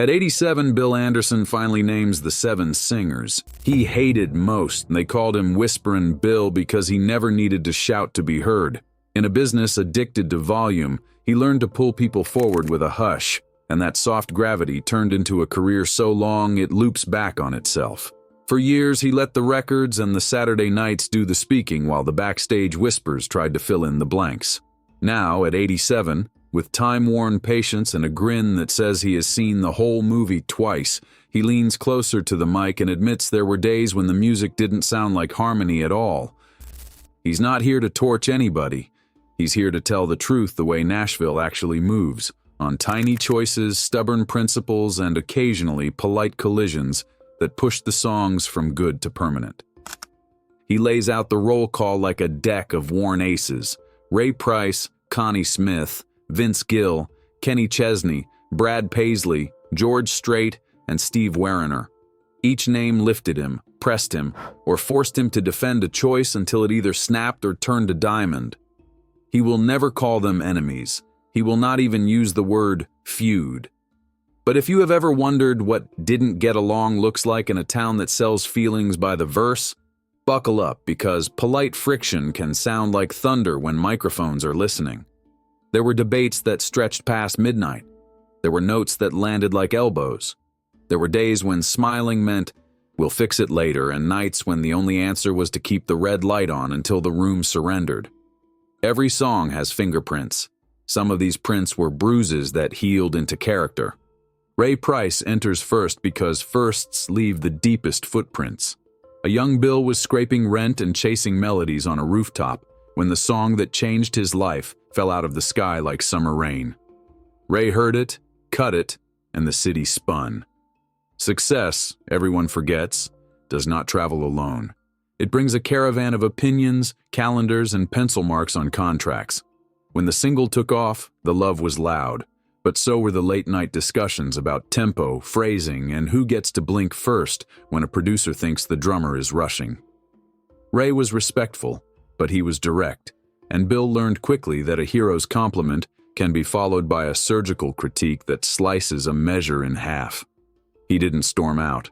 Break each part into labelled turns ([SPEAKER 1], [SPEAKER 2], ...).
[SPEAKER 1] At 87, Bill Anderson finally names the 7 singers. He hated most, and they called him Whisperin Bill because he never needed to shout to be heard. In a business addicted to volume, he learned to pull people forward with a hush, and that soft gravity turned into a career so long it loops back on itself. For years, he let the records and the Saturday nights do the speaking while the backstage whispers tried to fill in the blanks. Now, at 87, with time-worn patience and a grin that says he has seen the whole movie twice, he leans closer to the mic and admits there were days when the music didn't sound like harmony at all. He's not here to torch anybody. He's here to tell the truth the way Nashville actually moves, on tiny choices, stubborn principles, and occasionally polite collisions that push the songs from good to permanent. He lays out the roll call like a deck of worn aces. Ray Price, Connie Smith, Vince Gill, Kenny Chesney, Brad Paisley, George Strait, and Steve Wariner. Each name lifted him, pressed him, or forced him to defend a choice until it either snapped or turned to diamond. He will never call them enemies. He will not even use the word feud. But if you have ever wondered what didn't get along looks like in a town that sells feelings by the verse, buckle up, because polite friction can sound like thunder when microphones are listening. There were debates that stretched past midnight. There were notes that landed like elbows. There were days when smiling meant, "We'll fix it later," and nights when the only answer was to keep the red light on until the room surrendered. Every song has fingerprints. Some of these prints were bruises that healed into character. Ray Price enters first because firsts leave the deepest footprints. A young Bill was scraping rent and chasing melodies on a rooftop when the song that changed his life fell out of the sky like summer rain. Ray heard it, cut it, and the city spun. Success, everyone forgets, does not travel alone. It brings a caravan of opinions, calendars, and pencil marks on contracts. When the single took off, the love was loud, but so were the late-night discussions about tempo, phrasing, and who gets to blink first when a producer thinks the drummer is rushing. Ray was respectful, but he was direct, and Bill learned quickly that a hero's compliment can be followed by a surgical critique that slices a measure in half. He didn't storm out.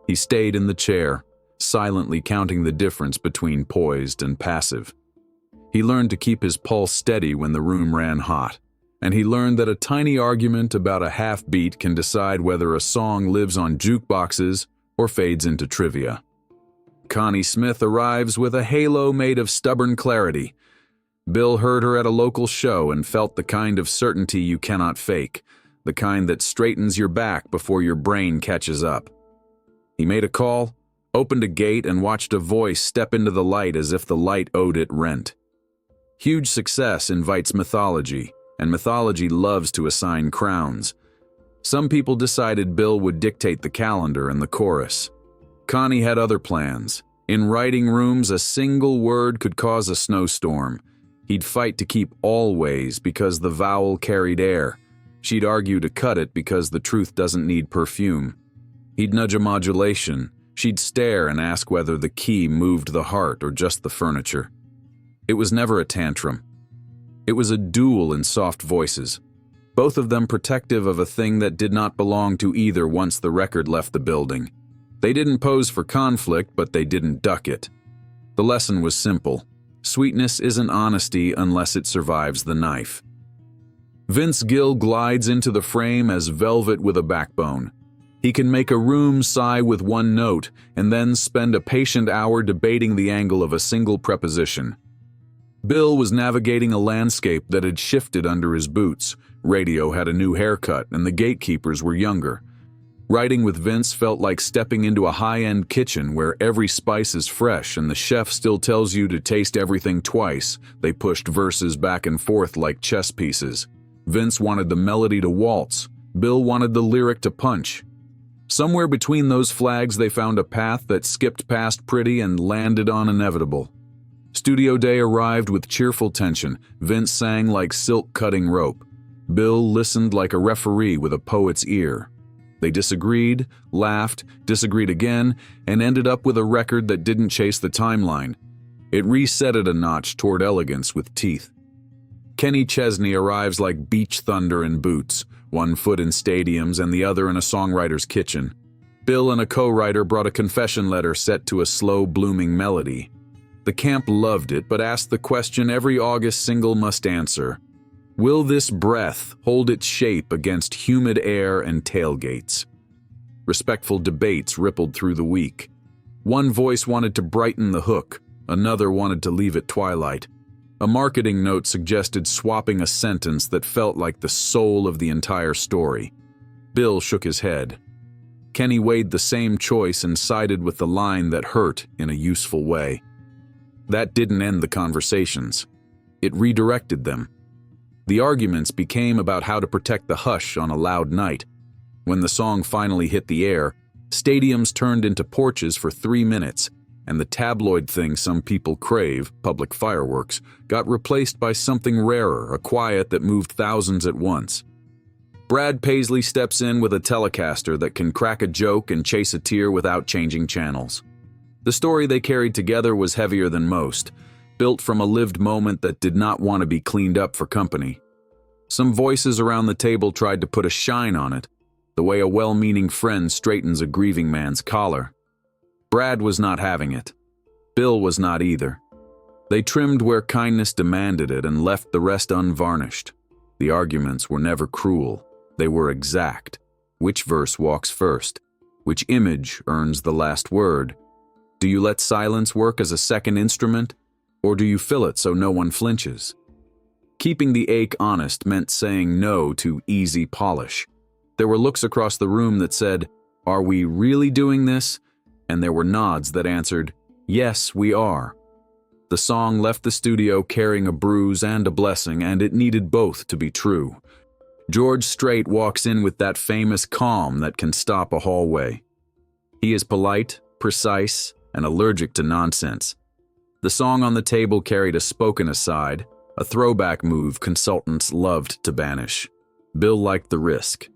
[SPEAKER 1] He stayed in the chair, silently counting the difference between poised and passive. He learned to keep his pulse steady when the room ran hot, and he learned that a tiny argument about a half beat can decide whether a song lives on jukeboxes or fades into trivia. Connie Smith arrives with a halo made of stubborn clarity. Bill heard her at a local show and felt the kind of certainty you cannot fake, the kind that straightens your back before your brain catches up. He made a call, opened a gate, and watched a voice step into the light as if the light owed it rent. Huge success invites mythology, and mythology loves to assign crowns. Some people decided Bill would dictate the calendar and the chorus. Connie had other plans. In writing rooms, a single word could cause a snowstorm. He'd fight to keep always because the vowel carried air. She'd argue to cut it because the truth doesn't need perfume. He'd nudge a modulation. She'd stare and ask whether the key moved the heart or just the furniture. It was never a tantrum. It was a duel in soft voices, both of them protective of a thing that did not belong to either once the record left the building. They didn't pose for conflict, but they didn't duck it. The lesson was simple. Sweetness isn't honesty unless it survives the knife. Vince Gill glides into the frame as velvet with a backbone. He can make a room sigh with one note and then spend a patient hour debating the angle of a single preposition. Bill was navigating a landscape that had shifted under his boots. Radio had a new haircut and the gatekeepers were younger. Writing with Vince felt like stepping into a high-end kitchen where every spice is fresh and the chef still tells you to taste everything twice. They pushed verses back and forth like chess pieces. Vince wanted the melody to waltz. Bill wanted the lyric to punch. Somewhere between those flags they found a path that skipped past pretty and landed on inevitable. Studio day arrived with cheerful tension. Vince sang like silk-cutting rope. Bill listened like a referee with a poet's ear. They disagreed, laughed, disagreed again, and ended up with a record that didn't chase the timeline. It reset it a notch toward elegance with teeth. Kenny Chesney arrives like beach thunder in boots, one foot in stadiums and the other in a songwriter's kitchen. Bill and a co-writer brought a confession letter set to a slow, blooming melody. The camp loved it, but asked the question every August single must answer. Will this breath hold its shape against humid air and tailgates? Respectful debates rippled through the week. One voice wanted to brighten the hook, another wanted to leave it twilight. A marketing note suggested swapping a sentence that felt like the soul of the entire story. Bill shook his head. Kenny weighed the same choice and sided with the line that hurt in a useful way. That didn't end the conversations. It redirected them. The arguments became about how to protect the hush on a loud night. When the song finally hit the air, stadiums turned into porches for 3 minutes, and the tabloid thing some people crave, public fireworks, got replaced by something rarer, a quiet that moved thousands at once. Brad Paisley steps in with a Telecaster that can crack a joke and chase a tear without changing channels. The story they carried together was heavier than most, built from a lived moment that did not want to be cleaned up for company. Some voices around the table tried to put a shine on it, the way a well-meaning friend straightens a grieving man's collar. Brad was not having it. Bill was not either. They trimmed where kindness demanded it and left the rest unvarnished. The arguments were never cruel. They were exact. Which verse walks first? Which image earns the last word? Do you let silence work as a second instrument? Or do you fill it so no one flinches? Keeping the ache honest meant saying no to easy polish. There were looks across the room that said, "Are we really doing this?" And there were nods that answered, "Yes, we are." The song left the studio carrying a bruise and a blessing, and it needed both to be true. George Strait walks in with that famous calm that can stop a hallway. He is polite, precise, and allergic to nonsense. The song on the table carried a spoken aside, a throwback move consultants loved to banish. Bill liked the risk.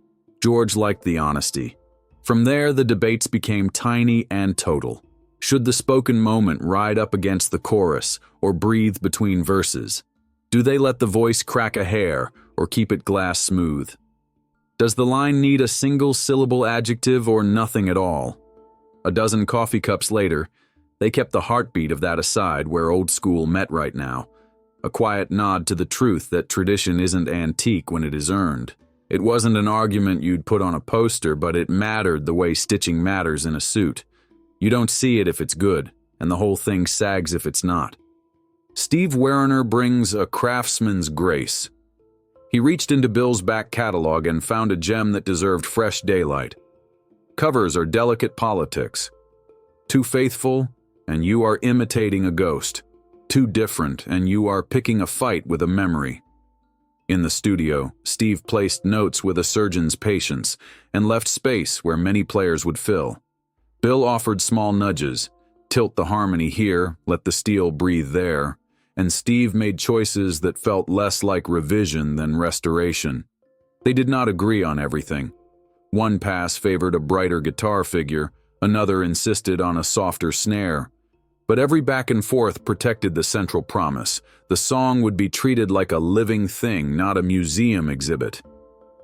[SPEAKER 1] George liked the honesty. From there, the debates became tiny and total. Should the spoken moment ride up against the chorus or breathe between verses? Do they let the voice crack a hair or keep it glass smooth? Does the line need a single syllable adjective or nothing at all? A dozen coffee cups later, they kept the heartbeat of that aside where old school met right now. A quiet nod to the truth that tradition isn't antique when it is earned. It wasn't an argument you'd put on a poster, but it mattered the way stitching matters in a suit. You don't see it if it's good, and the whole thing sags if it's not. Steve Werner brings a craftsman's grace. He reached into Bill's back catalog and found a gem that deserved fresh daylight. Covers are delicate politics. Too faithful, and you are imitating a ghost. Too different, and you are picking a fight with a memory. In the studio, Steve placed notes with a surgeon's patience and left space where many players would fill. Bill offered small nudges, tilt the harmony here, let the steel breathe there, and Steve made choices that felt less like revision than restoration. They did not agree on everything. One pass favored a brighter guitar figure, another insisted on a softer snare. But every back and forth protected the central promise. The song would be treated like a living thing, not a museum exhibit.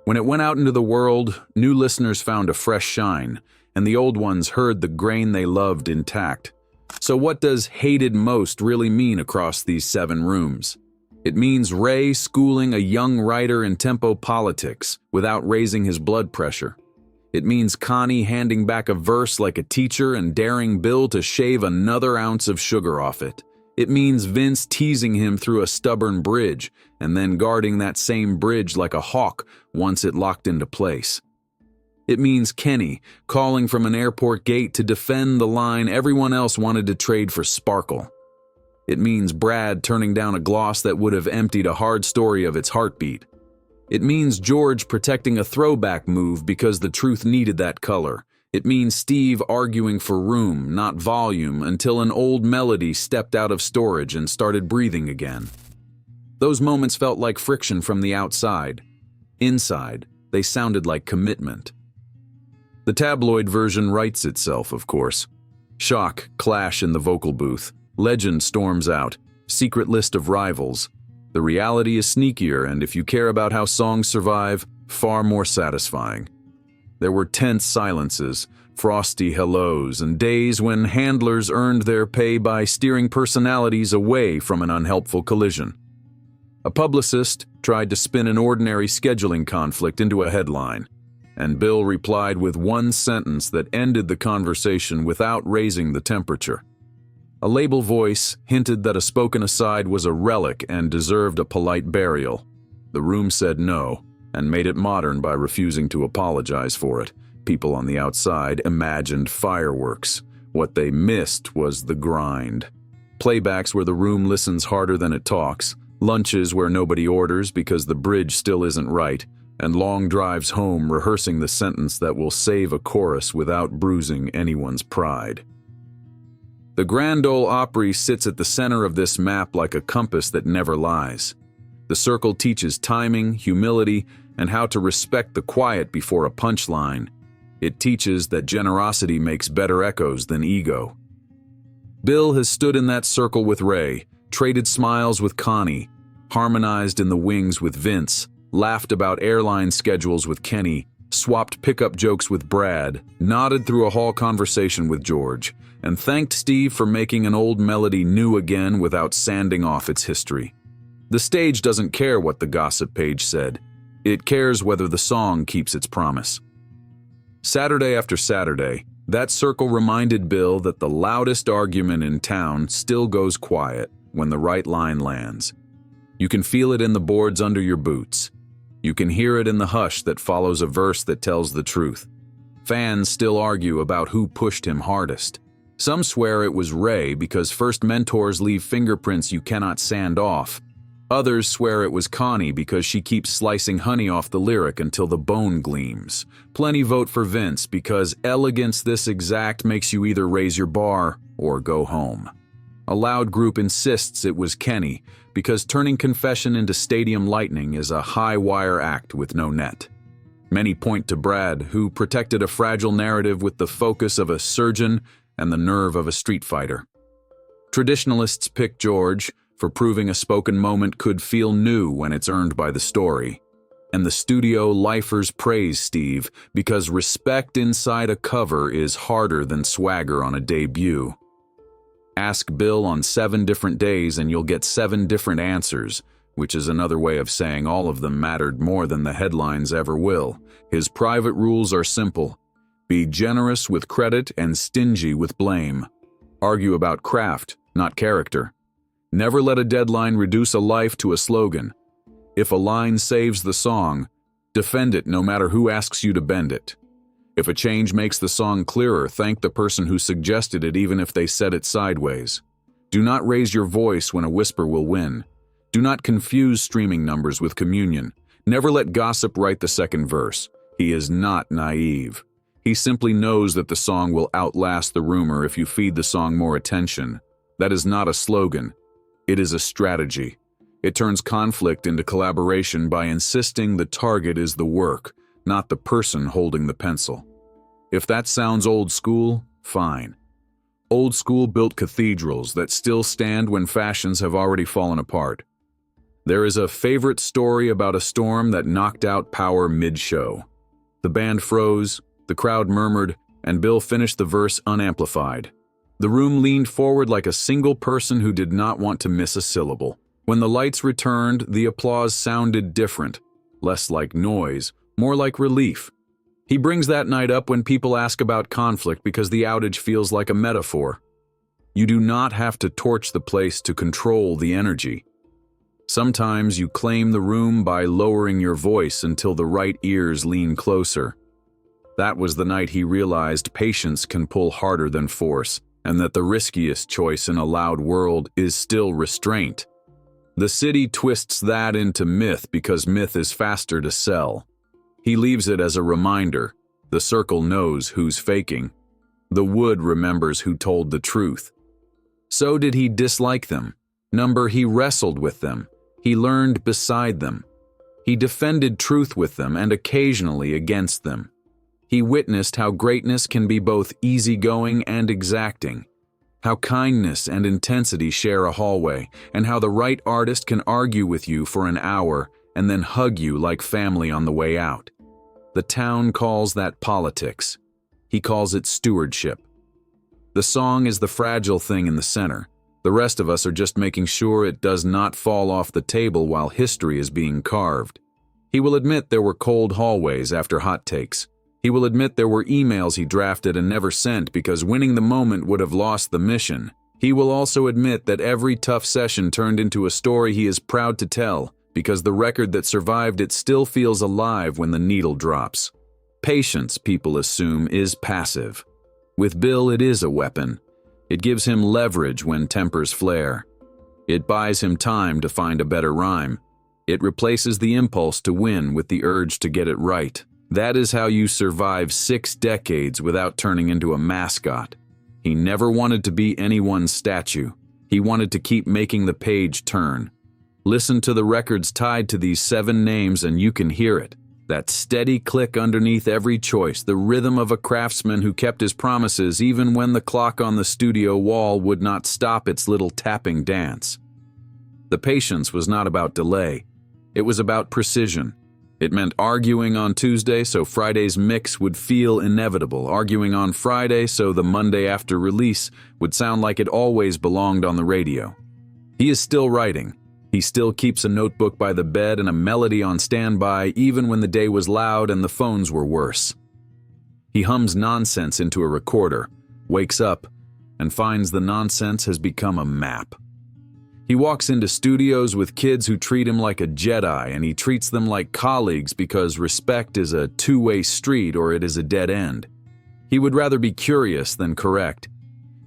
[SPEAKER 1] When it went out into the world, new listeners found a fresh shine, and the old ones heard the grain they loved intact. So what does hated most really mean across these 7 rooms? It means Ray schooling a young writer in tempo politics without raising his blood pressure. It means Connie handing back a verse like a teacher and daring Bill to shave another ounce of sugar off it. It means Vince teasing him through a stubborn bridge and then guarding that same bridge like a hawk once it locked into place. It means Kenny calling from an airport gate to defend the line everyone else wanted to trade for sparkle. It means Brad turning down a gloss that would have emptied a hard story of its heartbeat. It means George protecting a throwback move because the truth needed that color. It means Steve arguing for room, not volume, until an old melody stepped out of storage and started breathing again. Those moments felt like friction from the outside. Inside, they sounded like commitment. The tabloid version writes itself, of course. Shock, clash in the vocal booth. Legend storms out. Secret list of rivals. The reality is sneakier, and if you care about how songs survive, far more satisfying. There were tense silences, frosty hellos, and days when handlers earned their pay by steering personalities away from an unhelpful collision. A publicist tried to spin an ordinary scheduling conflict into a headline, and Bill replied with one sentence that ended the conversation without raising the temperature. A label voice hinted that a spoken aside was a relic and deserved a polite burial. The room said no, and made it modern by refusing to apologize for it. People on the outside imagined fireworks. What they missed was the grind. Playbacks where the room listens harder than it talks, lunches where nobody orders because the bridge still isn't right, and long drives home rehearsing the sentence that will save a chorus without bruising anyone's pride. The Grand Ole Opry sits at the center of this map like a compass that never lies. The circle teaches timing, humility, and how to respect the quiet before a punchline. It teaches that generosity makes better echoes than ego. Bill has stood in that circle with Ray, traded smiles with Connie, harmonized in the wings with Vince, laughed about airline schedules with Kenny, swapped pickup jokes with Brad, nodded through a hall conversation with George, and thanked Steve for making an old melody new again without sanding off its history. The stage doesn't care what the gossip page said. It cares whether the song keeps its promise. Saturday after Saturday, that circle reminded Bill that the loudest argument in town still goes quiet when the right line lands. You can feel it in the boards under your boots. You can hear it in the hush that follows a verse that tells the truth. Fans still argue about who pushed him hardest. Some swear it was Ray because first mentors leave fingerprints you cannot sand off. Others swear it was Connie because she keeps slicing honey off the lyric until the bone gleams. Plenty vote for Vince because elegance this exact makes you either raise your bar or go home. A loud group insists it was Kenny because turning confession into stadium lightning is a high-wire act with no net. Many point to Brad, who protected a fragile narrative with the focus of a surgeon and the nerve of a street fighter. Traditionalists pick George for proving a spoken moment could feel new when it's earned by the story. And the studio lifers praise Steve because respect inside a cover is harder than swagger on a debut. Ask Bill on 7 different days and you'll get 7 different answers, which is another way of saying all of them mattered more than the headlines ever will. His private rules are simple. Be generous with credit and stingy with blame. Argue about craft, not character. Never let a deadline reduce a life to a slogan. If a line saves the song, defend it no matter who asks you to bend it. If a change makes the song clearer, thank the person who suggested it even if they said it sideways. Do not raise your voice when a whisper will win. Do not confuse streaming numbers with communion. Never let gossip write the second verse. He is not naive. He simply knows that the song will outlast the rumor if you feed the song more attention. That is not a slogan. It is a strategy. It turns conflict into collaboration by insisting the target is the work, not the person holding the pencil. If that sounds old school, fine. Old school built cathedrals that still stand when fashions have already fallen apart. There is a favorite story about a storm that knocked out power mid-show. The band froze, the crowd murmured, and Bill finished the verse unamplified. The room leaned forward like a single person who did not want to miss a syllable. When the lights returned, the applause sounded different, less like noise, more like relief. He brings that night up when people ask about conflict because the outage feels like a metaphor. You do not have to torch the place to control the energy. Sometimes you claim the room by lowering your voice until the right ears lean closer. That was the night he realized patience can pull harder than force, and that the riskiest choice in a loud world is still restraint. The city twists that into myth because myth is faster to sell. He leaves it as a reminder. The circle knows who's faking. The wood remembers who told the truth. So did he dislike them? He wrestled with them. He learned beside them. He defended truth with them and occasionally against them. He witnessed how greatness can be both easygoing and exacting, how kindness and intensity share a hallway, and how the right artist can argue with you for an hour and then hug you like family on the way out. The town calls that politics. He calls it stewardship. The song is the fragile thing in the center. The rest of us are just making sure it does not fall off the table while history is being carved. He will admit there were cold hallways after hot takes. He will admit there were emails he drafted and never sent because winning the moment would have lost the mission. He will also admit that every tough session turned into a story he is proud to tell because the record that survived it still feels alive when the needle drops. Patience, people assume, is passive. With Bill, it is a weapon. It gives him leverage when tempers flare. It buys him time to find a better rhyme. It replaces the impulse to win with the urge to get it right. That is how you survive 6 decades without turning into a mascot. He never wanted to be anyone's statue. He wanted to keep making the page turn. Listen to the records tied to these 7 names and you can hear it. That steady click underneath every choice, the rhythm of a craftsman who kept his promises even when the clock on the studio wall would not stop its little tapping dance. The patience was not about delay. It was about precision. It meant arguing on Tuesday so Friday's mix would feel inevitable, arguing on Friday so the Monday after release would sound like it always belonged on the radio. He is still writing. He still keeps a notebook by the bed and a melody on standby even when the day was loud and the phones were worse. He hums nonsense into a recorder, wakes up, and finds the nonsense has become a map. He walks into studios with kids who treat him like a Jedi, and he treats them like colleagues because respect is a two-way street or it is a dead end. He would rather be curious than correct.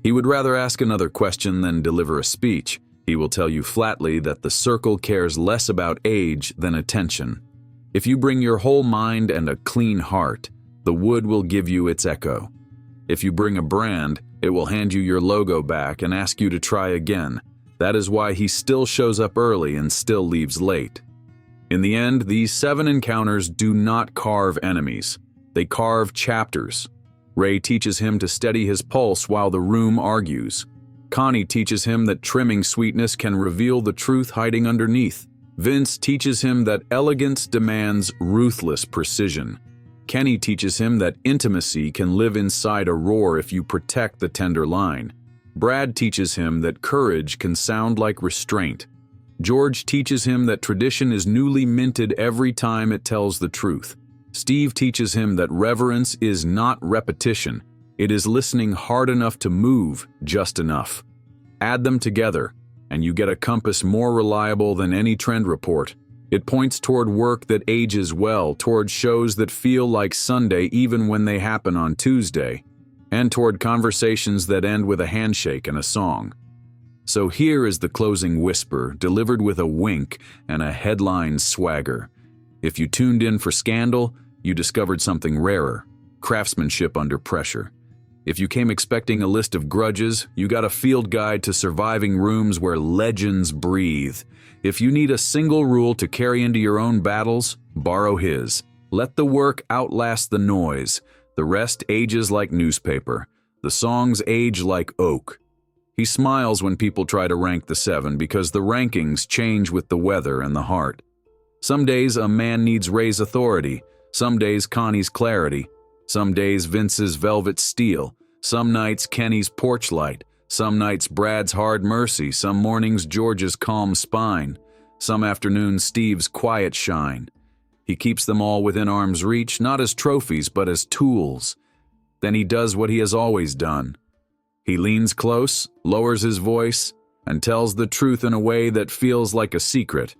[SPEAKER 1] He would rather ask another question than deliver a speech. He will tell you flatly that the circle cares less about age than attention. If you bring your whole mind and a clean heart, the wood will give you its echo. If you bring a brand, it will hand you your logo back and ask you to try again. That is why he still shows up early and still leaves late. In the end, these 7 encounters do not carve enemies. They carve chapters. Ray teaches him to steady his pulse while the room argues. Connie teaches him that trimming sweetness can reveal the truth hiding underneath. Vince teaches him that elegance demands ruthless precision. Kenny teaches him that intimacy can live inside a roar if you protect the tender line. Brad teaches him that courage can sound like restraint. George teaches him that tradition is newly minted every time it tells the truth. Steve teaches him that reverence is not repetition. It is listening hard enough to move just enough. Add them together, and you get a compass more reliable than any trend report. It points toward work that ages well, toward shows that feel like Sunday even when they happen on Tuesday, and toward conversations that end with a handshake and a song. So here is the closing whisper, delivered with a wink and a headline swagger. If you tuned in for scandal, you discovered something rarer, craftsmanship under pressure. If you came expecting a list of grudges, you got a field guide to surviving rooms where legends breathe. If you need a single rule to carry into your own battles, borrow his. Let the work outlast the noise. The rest ages like newspaper. The songs age like oak. He smiles when people try to rank the 7 because the rankings change with the weather and the heart. Some days a man needs Ray's authority. Some days Connie's clarity. Some days Vince's velvet steel. Some nights Kenny's porch light. Some nights Brad's hard mercy. Some mornings George's calm spine. Some afternoons Steve's quiet shine. He keeps them all within arm's reach, not as trophies, but as tools. Then he does what he has always done. He leans close, lowers his voice, and tells the truth in a way that feels like a secret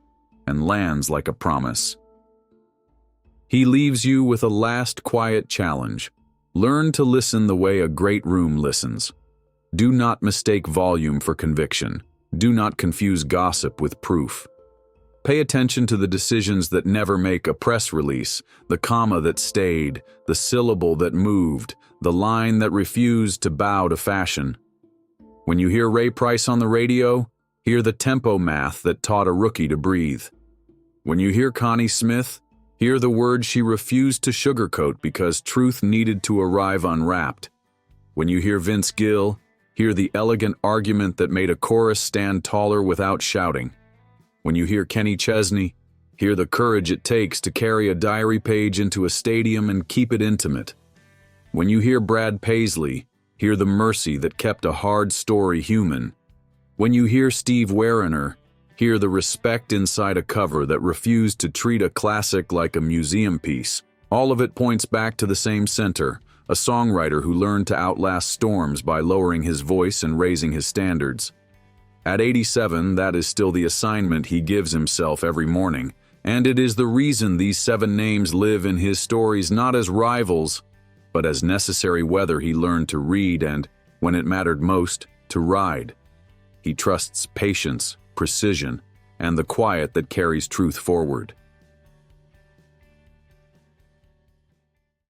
[SPEAKER 1] and lands like a promise. He leaves you with a last quiet challenge. Learn to listen the way a great room listens. Do not mistake volume for conviction. Do not confuse gossip with proof. Pay attention to the decisions that never make a press release, the comma that stayed, the syllable that moved, the line that refused to bow to fashion. When you hear Ray Price on the radio, hear the tempo math that taught a rookie to breathe. When you hear Connie Smith, hear the words she refused to sugarcoat because truth needed to arrive unwrapped. When you hear Vince Gill, hear the elegant argument that made a chorus stand taller without shouting. When you hear Kenny Chesney, Hear the courage it takes to carry a diary page into a stadium and keep it intimate. When you hear Brad Paisley, hear the mercy that kept a hard story human. When you hear Steve Wariner, hear the respect inside a cover that refused to treat a classic like a museum piece. All of it points back to the same center, a songwriter who learned to outlast storms by lowering his voice and raising his standards. At 87, that is still the assignment he gives himself every morning, and it is the reason these 7 names live in his stories not as rivals, but as necessary weather he learned to read and, when it mattered most, to ride. He trusts patience, precision, and the quiet that carries truth forward.